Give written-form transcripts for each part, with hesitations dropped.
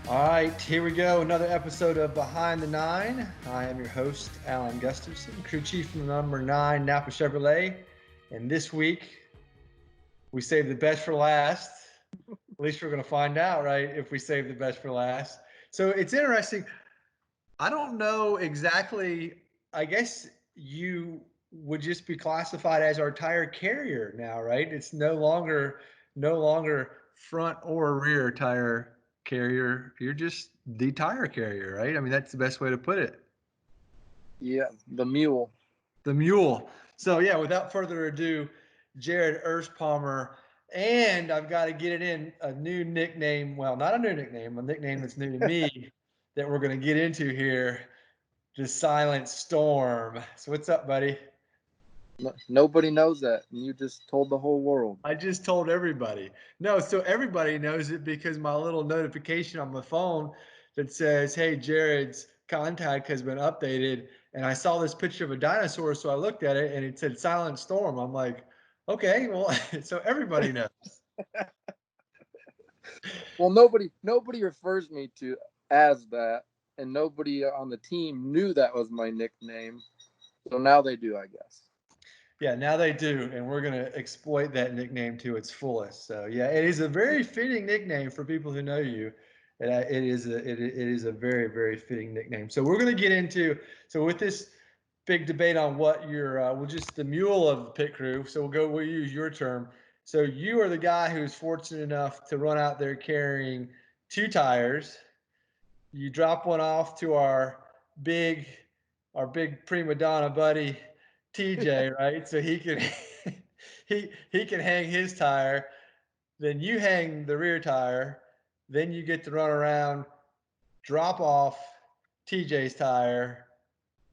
All right, here we go. Another episode of Behind the Nine. I am your host, Alan Gustafson, crew chief from the number 9 Napa Chevrolet. And this week, we saved the best for last. At least we're going to find out, right, if we save the best for last. So it's interesting. I don't know exactly. I guess you would just be classified as our tire carrier now, right? It's no longer front or rear tire carrier. You're just the tire carrier, right? I mean, that's the best way to put it. Yeah, the mule. The mule. So yeah, without further ado, Jared Erspamer, and I've got to get it in a new nickname. Well, not a new nickname, a nickname that's new to me that we're going to get into here. The Silent Storm. So what's up, buddy? Nobody knows that, and you just told the whole world. I just told everybody. No, so everybody knows it because my little notification on my phone that says, "Hey, Jared's contact has been updated." And I saw this picture of a dinosaur, so I looked at it and it said Silent Storm. I'm like, okay, well, so everybody knows. Well, nobody refers me to as that, and nobody on the team knew that was my nickname. So now they do, I guess. Yeah, now they do, and we're gonna exploit that nickname to its fullest. So yeah, it is a very fitting nickname for people who know you. And it is a very very fitting nickname. So we're gonna get into with this big debate on what you're well, just the mule of the pit crew. So we'll use your term. So you are the guy who's fortunate enough to run out there carrying two tires. You drop one off to big big prima donna buddy TJ, right? So he can he can hang his tire, then you hang the rear tire, then you get to run around, drop off TJ's tire,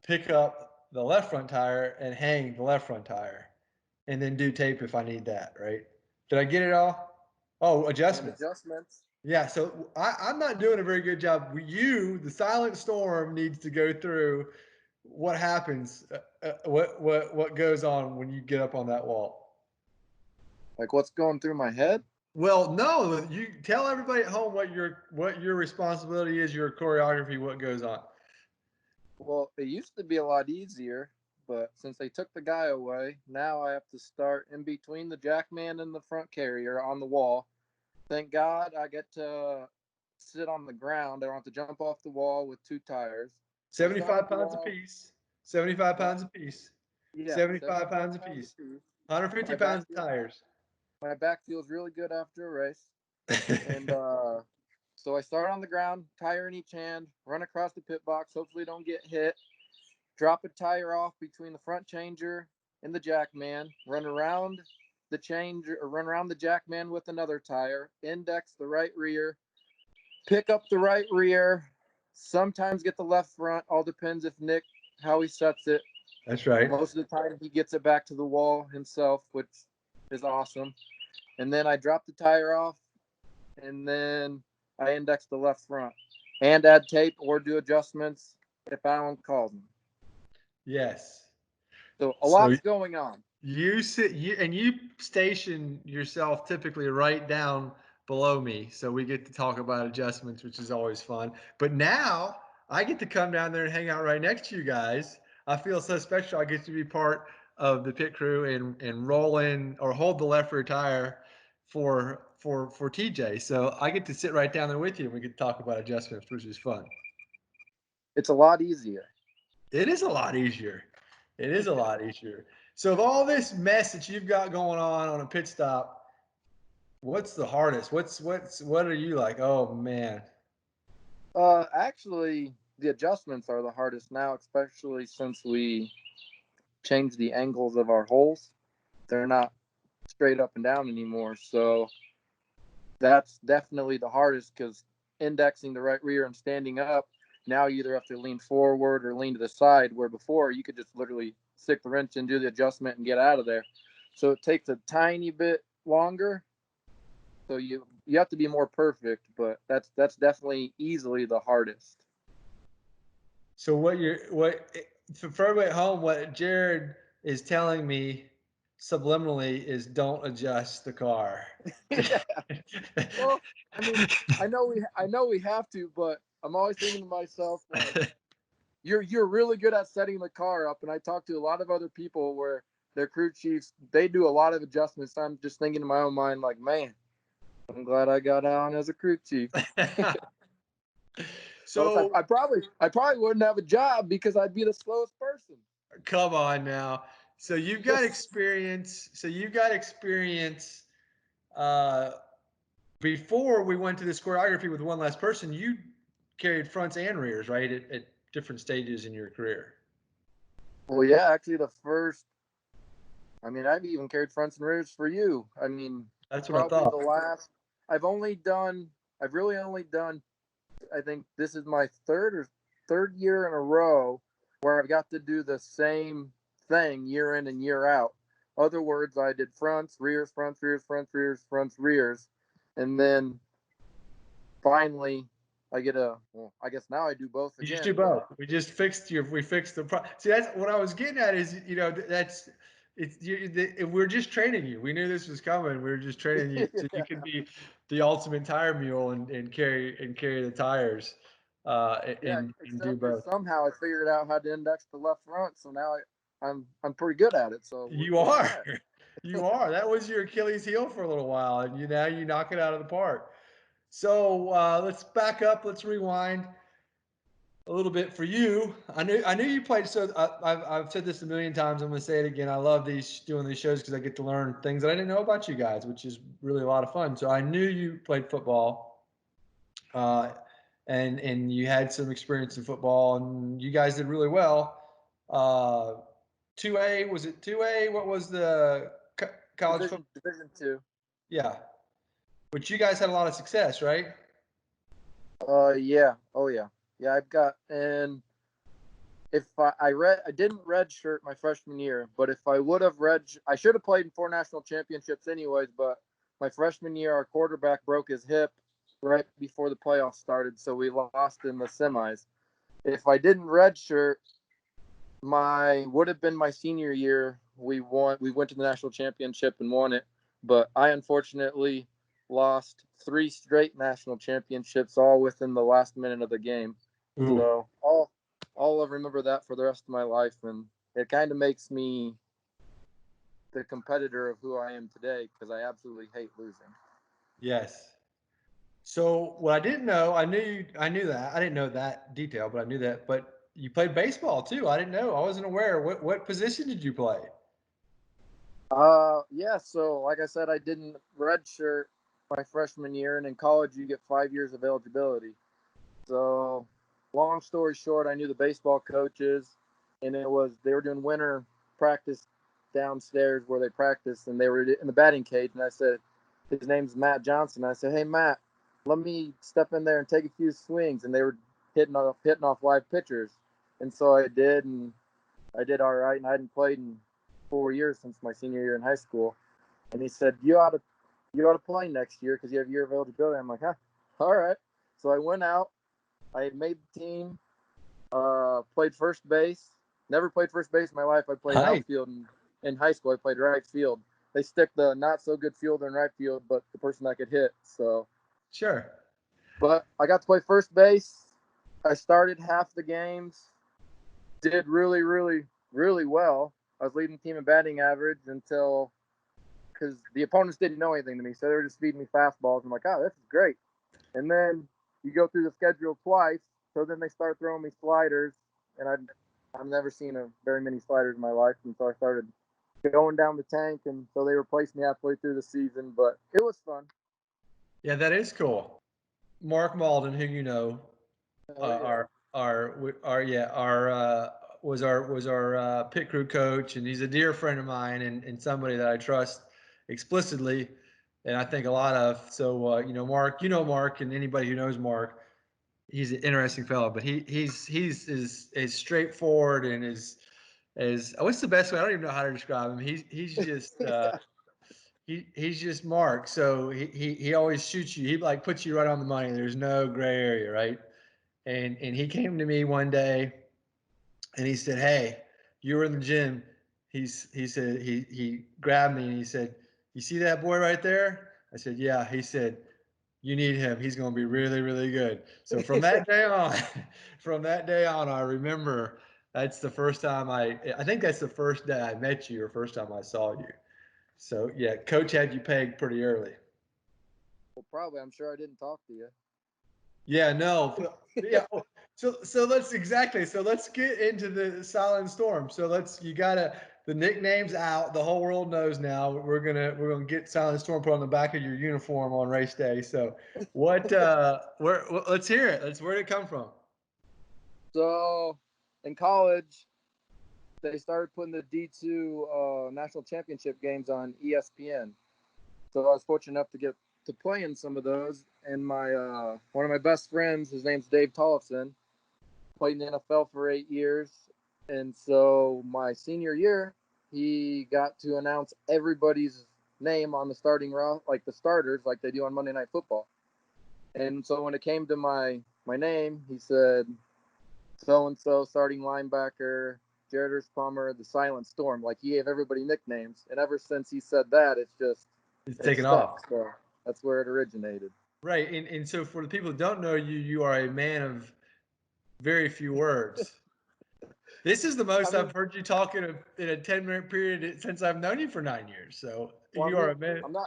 pick up the left front tire and hang the left front tire, and then do tape if I need that, right? Did I get it all? Oh, And adjustments. adjustments. Yeah, so I'm not doing a very good job. You, the Silent Storm, needs to go through what happens, what goes on when you get up on that wall. Like what's going through my head? Well, no, you tell everybody at home what your responsibility is, your choreography, what goes on. Well, it used to be a lot easier, but since they took the guy away, now I have to start in between the jackman and the front carrier on the wall. Thank God I get to sit on the ground. I don't have to jump off the wall with two tires. So I start at 75 the pounds wall. apiece. 75 My, pounds apiece. yeah, 75 75 pounds pounds apiece. apiece. 150 My pounds back of feels tires. my back feels really good after a race. And so I start on the ground, tire in each hand, run across the pit box, hopefully don't get hit, drop a tire off between the front changer and the jackman, run around the changer or run around the jackman with another tire, index the right rear, pick up the right rear, sometimes get the left front, all depends if Nick how he sets it. That's right. Most of the time he gets it back to the wall himself, which is awesome. And then I drop the tire off, and then I index the left front and add tape or do adjustments if Alan calls them. Yes. So a So lot's going on. you station yourself typically right down below me, so we get to talk about adjustments, which is always fun. But now I get to come down there and hang out right next to you guys. I feel so special. I get to be part of the pit crew and roll in or hold the left rear tire for TJ. So I get to sit right down there with you and we get to talk about adjustments, which is fun. It's a lot easier. It is a lot easier. It is a lot easier. So, of all this mess that you've got going on a pit stop, what's the hardest? What are you like? Oh man, Actually, the adjustments are the hardest now, especially since we changed the angles of our holes. They're not straight up and down anymore. So that's definitely the hardest because indexing the right rear and standing up, now you either have to lean forward or lean to the side, where before you could just literally stick the wrench in, do the adjustment, and get out of there. So it takes a tiny bit longer. So you have to be more perfect, but that's definitely easily the hardest. so what you're what for everybody at home? What Jared is telling me. subliminally is don't adjust the car. Yeah. Well, I mean, I know we have to, but I'm always thinking to myself like, you're really good at setting the car up, and I talk to a lot of other people where their crew chiefs, they do a lot of adjustments. I'm just thinking in my own mind like, man, I'm glad I got on as a crew chief. Else So I probably wouldn't have a job because I'd be the slowest person. come on now. So you've got experience. So you've got experience. Uh, Before we went to this choreography with one less person, you carried fronts and rears, right? At different stages in your career. Well, yeah, actually, I mean, I've even carried fronts and rears for you. I mean, That's what I probably the thought. last, I've only done, I've really only done, I think this is my third year in a row where I've got to do the same thing year in and year out. Other words, I did fronts, rears, fronts, rears, fronts, rears, fronts, rears. And then finally, well, I guess now I do both You just do again, but both. We fixed the See, that's what I was getting at is, that's, we're just training you. We knew this was coming. We were just training you so you could be the ultimate tire mule and carry the tires, yeah, and do except for both. somehow I figured out how to index the left front, so now I'm pretty good at it. So You we're all are. right. You are. That was your Achilles heel for a little while, and now you knock it out of the park. So let's back up. Let's rewind a little bit for you. I knew you played. So I've said this a million times. I'm going to say it again. I love doing these shows because I get to learn things that I didn't know about you guys, which is really a lot of fun. So I knew you played football, uh, and you had some experience in football, and you guys did really well. 2A, was it 2A? What was the college football? Division two. Yeah, but you guys had a lot of success, right? Yeah. Oh yeah. Yeah, I've got and if I didn't red shirt my freshman year, but if I would have I should have played in 4 national championships anyways. But my freshman year, our quarterback broke his hip right before the playoffs started, so we lost in the semis. If I didn't red shirt, my would have been my senior year. We won. We went to the national championship and won it, but I unfortunately lost 3 straight national championships all within the last minute of the game. Ooh. So I'll remember that for the rest of my life, and it kind of makes me the competitor of who I am today because I absolutely hate losing. Yes. So what I didn't know, I knew that. I didn't know that detail, but I knew that. But you played baseball too. I didn't know. I wasn't aware. What position did you play? Yeah. So like I said, I didn't redshirt my freshman year, and in college you get 5 years of eligibility. So, long story short, I knew the baseball coaches, and they were doing winter practice downstairs where they practiced, and they were in the batting cage. And I said, his name's Matt Johnson. I said, hey Matt, let me step in there and take a few swings. And they were hitting off live pitchers, and so I did, and I did all right. And I hadn't played in 4 years since my senior year in high school. And he said, you ought to play next year because you have a year of eligibility. I'm like, huh, all right. So I went out. I made the team. Played first base. Never played first base in my life. I played Hi. outfield in high school. I played right field. They stick the not so good fielder in right field, but the person that could hit. So, Sure. but I got to play first base. I started half the games. Did really, really, really well. I was leading the team in batting average until because the opponents didn't know anything to me, so they were just feeding me fastballs. I'm like, oh, this is great. And then you go through the schedule twice, so then they start throwing me sliders, and I've never seen very many sliders in my life, and so I started going down the tank, and so they replaced me halfway through the season, but it was fun. Yeah, that is cool. Mark Malden, who you know, Hell yeah. was our pit crew coach, and he's a dear friend of mine and somebody that I trust explicitly, and I think a lot of. So Mark, Mark, and anybody who knows Mark, he's an interesting fellow. But he's as straightforward and as what's the best way? I don't even know how to describe him. He's just Mark. So he always shoots you. He like puts you right on the money. There's no gray area, right? And he came to me one day and he said, "Hey, you were in the gym." he said he grabbed me and he said, "You see that boy right there?" I said, "Yeah." He said, "You need him. He's going to be really, really good." So from that day on, from that day on, I remember that's the first time I think that's the first day I met you or first time I saw you. So yeah, coach had you pegged pretty early. Well, probably. I'm sure I didn't talk to you. Yeah, no. Yeah. So let's exactly. So let's get into the silent storm. So you gotta the nicknames out. The whole world knows now. We're gonna get silent storm put on the back of your uniform on race day. So let's hear it. Where did it come from? So in college, they started putting the D2 national championship games on ESPN. So I was fortunate enough to get to play in some of those. And my one of my best friends, his name's Dave Tollefson, played in the NFL for 8 years. And so my senior year, he got to announce everybody's name on the starting row, like the starters, like they do on Monday Night Football. And so when it came to my name, he said, so and so starting linebacker, Jared Espamer, the Silent Storm. Like he gave everybody nicknames, and ever since he said that, It's it taken off. stuck. So that's where it originated. Right. And so for the people who don't know you, you are a man of very few words. This is the I most mean, I've heard you talk in a 10-minute period since I've known you for 9 years. So well, I you are mean, a man.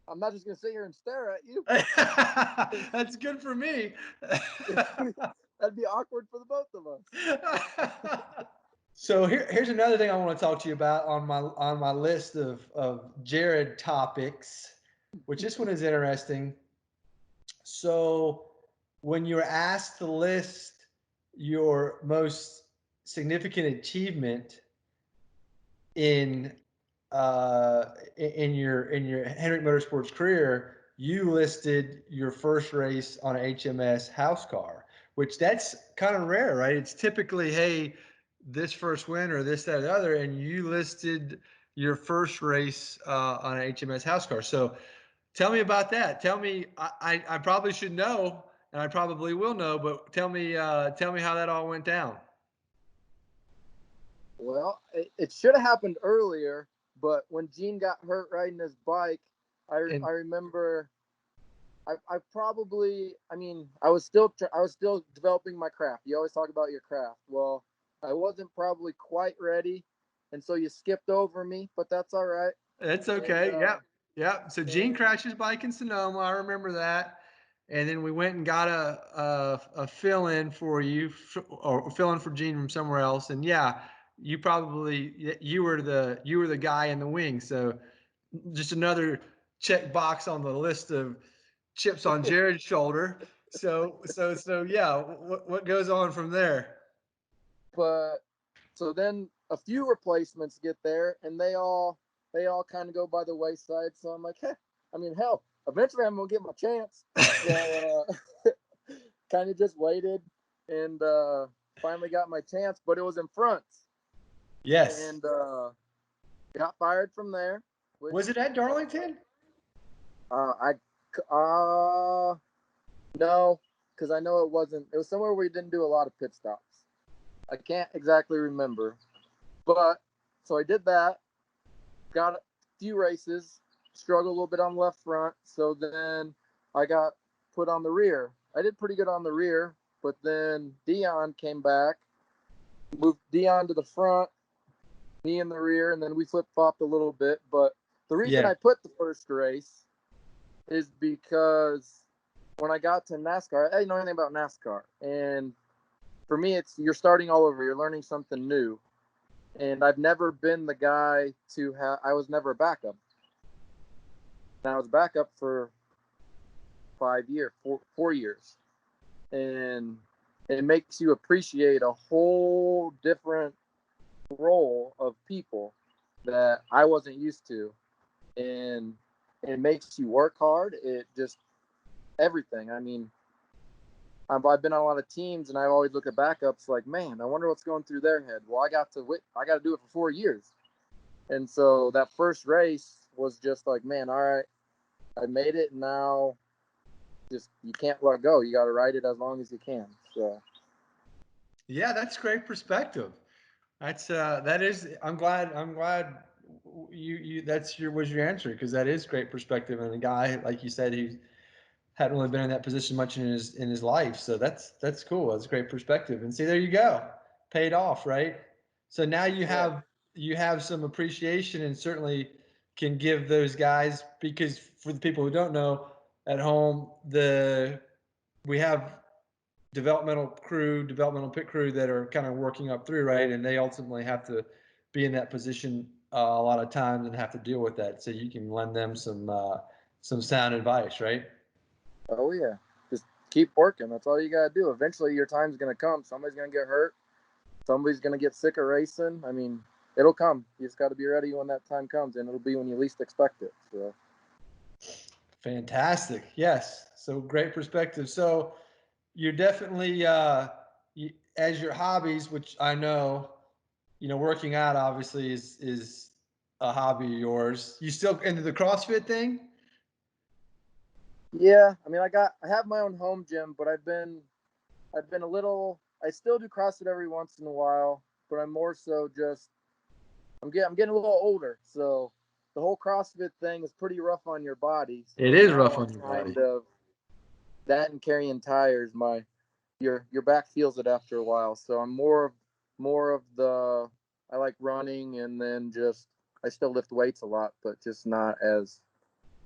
I'm not just gonna sit here and stare at you. That's good for me. That'd be awkward for the both of us. So here's another thing I want to talk to you about on my list of Jared topics, which this one is interesting. So when you're asked to list your most significant achievement in in your Hendrick Motorsports career, you listed your first race on an HMS house car, which that's kind of rare, right? It's typically, hey, this first win or this, that, or the other, and you listed your first race on an HMS house car. So tell me about that. Tell me, I probably should know, and I probably will know, but tell me how that all went down. Well, it should have happened earlier, but when Gene got hurt riding his bike, I And remember I probably, I mean, I was still developing my craft. You always talk about your craft. Well, I wasn't probably quite ready, and so you skipped over me, but that's all right. it's And okay. Yep. Yep. So Gene and crashed his bike in Sonoma. I remember that. And then we went and got a fill in for you or fill in for Gene from somewhere else. And yeah, you were the guy in the wing. So just another check box on the list of chips on Jared's shoulder. So yeah, what goes on from there? but so then a few replacements get there, and they all kind of go by the wayside. So I'm like, hey, I mean, hell, eventually I'm gonna get my chance. So kind of just waited and finally got my chance, but it was in front Yes. and got fired from there. Which Was it at Darlington? I uh no, because I know it wasn't. It was somewhere where we didn't do a lot of pit stops. I can't exactly remember, but so I did that. Got a few races, struggled a little bit on the left front. So then I got put on the rear. I did pretty good on the rear, but then Dion came back, moved Dion to the front, me in the rear, and then we flip flopped a little bit. But the reason Yeah. I put the first race is because when I got to NASCAR, I didn't know anything about NASCAR. And for me, it's you're starting all over, you're learning something new. And I've never been the guy to have, I was never a backup. And I was backup for 5 years, 4 years. And it makes you appreciate a whole different role of people that I wasn't used to. And it makes you work hard. It just, everything. I mean, I've been on a lot of teams, and I always look at backups like, man, I wonder what's going through their head. Well, I got to do it for 4 years, and so that first race was just like, man, all right, I made it. Now, just you can't let go. You got to ride it as long as you can. So Yeah, that's great perspective. I'm glad you that's your was your answer, because that is great perspective. And the guy, like you said, he hadn't really been in that position much in his life. So that's cool. That's great perspective. And see, there you go, paid off, right? So now Yeah. you have some appreciation, and certainly can give those guys, because for the people who don't know at home, the we have developmental pit crew that are kind of working up through, right? And they ultimately have to be in that position a lot of times and have to deal with that. So you can lend them some sound advice, right? Oh yeah. Just keep working. That's all you gotta do. Eventually, your time's gonna come. Somebody's gonna get hurt. Somebody's gonna get sick of racing. I mean, it'll come. You just got to be ready when that time comes, and it'll be when you least expect it. So. Fantastic. Yes. So great perspective. So you're definitely as your hobbies, which I know, working out obviously is a hobby of yours. You still into the CrossFit thing? Yeah, I mean, I have my own home gym, but I've been a little. I still do CrossFit every once in a while, but I'm more so just I'm getting a little older, so the whole CrossFit thing is pretty rough on your body. It So is now rough I'm on your body. kind of that and carrying tires. Your back feels it after a while. So I'm more of the I like running, and then just I still lift weights a lot, but just not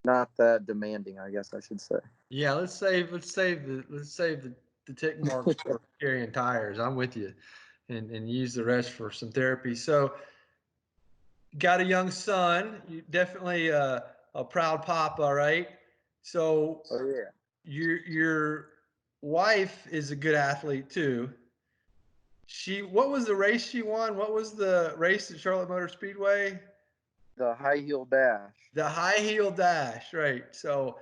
that demanding, I guess I should say. Yeah, let's save the tick marks for carrying tires. I'm with you, and use the rest for some therapy. So, got a young son. You definitely a proud papa, right? So Oh yeah. your wife is a good athlete too. What was the race she won? What was the race at Charlotte Motor Speedway? The high heel dash. The high heel dash, right? So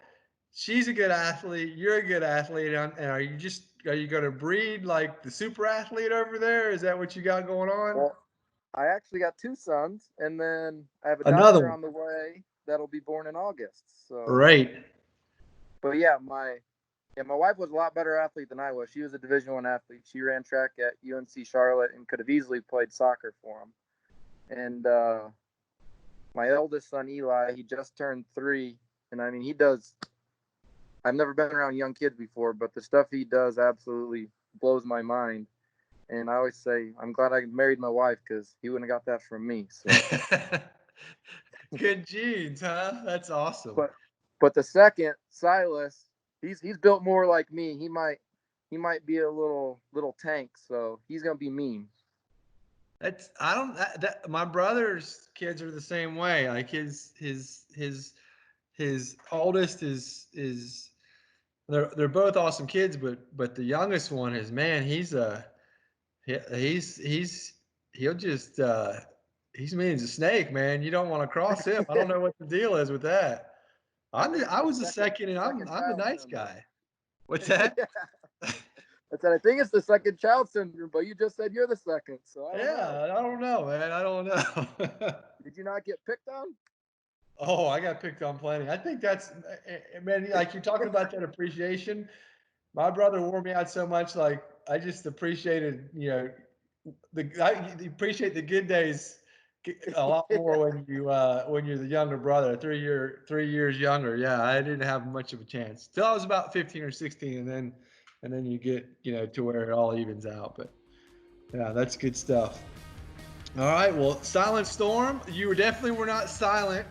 she's a good athlete. You're a good athlete, and are you going to breed like the super athlete over there? Is that what you got going on? Well, I actually got two sons, and then I have a Another daughter one, on the way that'll be born in August. So, right? but my wife was a lot better athlete than I was. She was a Division I athlete. She ran track at UNC Charlotte and could have easily played soccer for him. And my eldest son Eli, he just turned 3, and I mean he does. I've never been around young kids before, but the stuff he does absolutely blows my mind. And I always say I'm glad I married my wife because he wouldn't have got that from me. So. Good genes, huh? That's awesome. But the second Silas, he's built more like me. He might be a little tank, so he's gonna be mean. That's I don't my brother's kids are the same way. Like his oldest is they're both awesome kids, but the youngest one is, man, he's he'll just he's mean as a snake, man. You don't want to cross him. I don't know what the deal is with that. I think it's I the was the second, and second I'm the child nice syndrome. guy. What's that? Yeah, I said I think it's the second child syndrome, but you just said you're the second, so I don't know. Yeah, I don't know, man. I don't know. Did you not get picked on? Oh, I got picked on plenty. I think that's, man, like you're talking about that appreciation. My brother wore me out so much. Like I just appreciated, I appreciate the good days a lot more when you're the younger brother, 3 years younger. Yeah, I didn't have much of a chance till I was about 15 or 16, and then you get to where it all evens out. But yeah, that's good stuff. All right, well, Silent Storm, you definitely were not silent.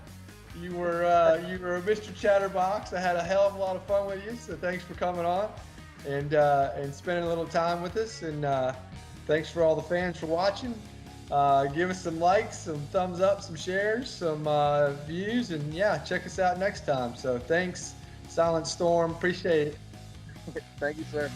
You were Mr. Chatterbox. I had a hell of a lot of fun with you, so thanks for coming on and spending a little time with us. And thanks for all the fans for watching. Give us some likes, some thumbs up, some shares, some views, and yeah, check us out next time. So thanks, Silent Storm. Appreciate it. Thank you, sir.